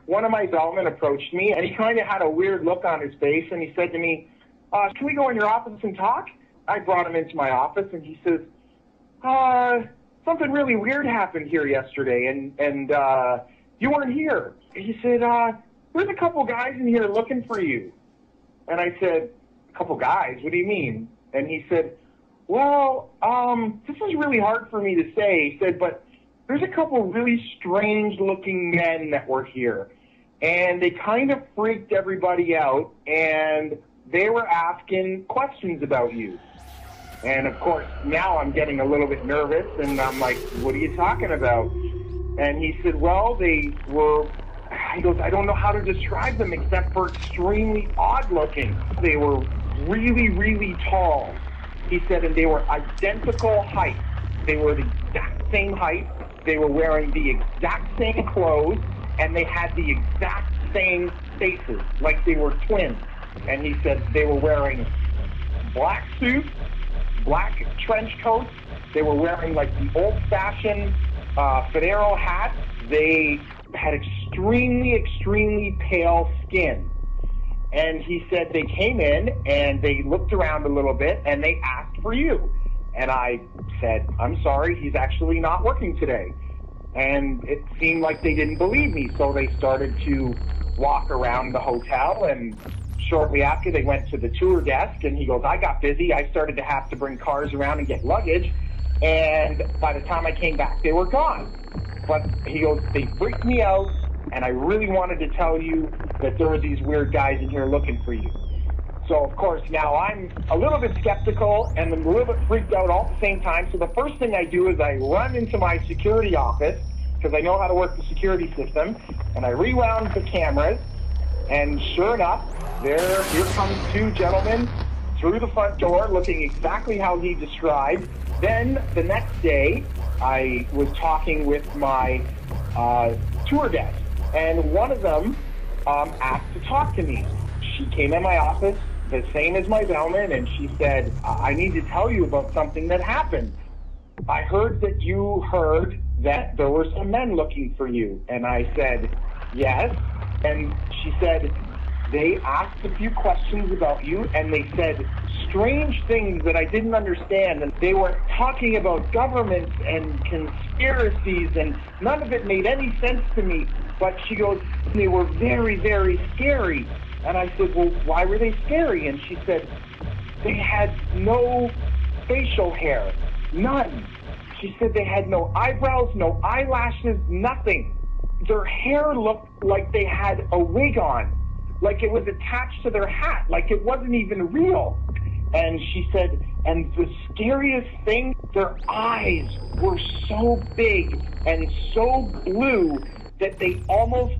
one of my bellmen approached me, and he kind of had a weird look on his face, and he said to me, can we go in your office and talk? I brought him into my office, and he says, something really weird happened here yesterday, and you weren't here. He said, there's a couple guys in here looking for you. And I said, a couple guys? What do you mean? And he said, well, this is really hard for me to say. He said, but there's a couple really strange-looking men that were here, and they kind of freaked everybody out, and they were asking questions about you. And, of course, now I'm getting a little bit nervous, and I'm like, what are you talking about? And he said, well, they were, he goes, I don't know how to describe them except for extremely odd-looking. They were really, really tall, he said, and they were identical height. They were the exact same height. They were wearing the exact same clothes, and they had the exact same faces, like they were twins. And he said they were wearing black suits, black trench coats. They were wearing like the old-fashioned fedora hats. They had extremely, extremely pale skin. And he said they came in and they looked around a little bit and they asked for you. And I said, I'm sorry, he's actually not working today. And it seemed like they didn't believe me, so they started to walk around the hotel, and shortly after they went to the tour desk, and he goes, I got busy. I started to have to bring cars around and get luggage, and by the time I came back, they were gone. But he goes, they freaked me out, and I really wanted to tell you that there were these weird guys in here looking for you. So, of course, now I'm a little bit skeptical and I'm a little bit freaked out all at the same time. So the first thing I do is I run into my security office, because I know how to work the security system, and I rewound the cameras, and sure enough, here comes two gentlemen through the front door looking exactly how he described. Then the next day, I was talking with my tour desk, and one of them asked to talk to me. She came in my office, the same as my bellman, and she said, I need to tell you about something that happened. I heard that you heard that there were some men looking for you. And I said, yes. And she said, they asked a few questions about you, and they said strange things that I didn't understand. And they were talking about governments and conspiracies, and none of it made any sense to me. But she goes, they were very, very scary. And I said, well, why were they scary? And she said, they had no facial hair, none. She said they had no eyebrows, no eyelashes, nothing. Their hair looked like they had a wig on, like it was attached to their hat, like it wasn't even real. And she said, and the scariest thing, their eyes were so big and so blue that they almost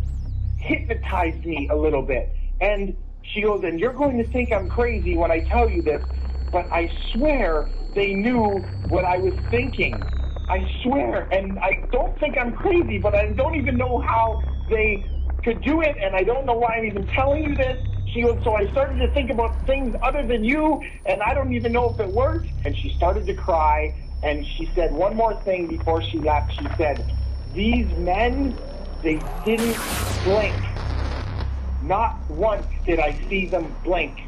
hypnotized me a little bit. And she goes, and you're going to think I'm crazy when I tell you this, but I swear they knew what I was thinking. I swear, and I don't think I'm crazy, but I don't even know how they could do it, and I don't know why I'm even telling you this. She goes, so I started to think about things other than you, and I don't even know if it worked. And she started to cry, and she said one more thing before she left. She said, these men, they didn't blink. Not once did I see them blink.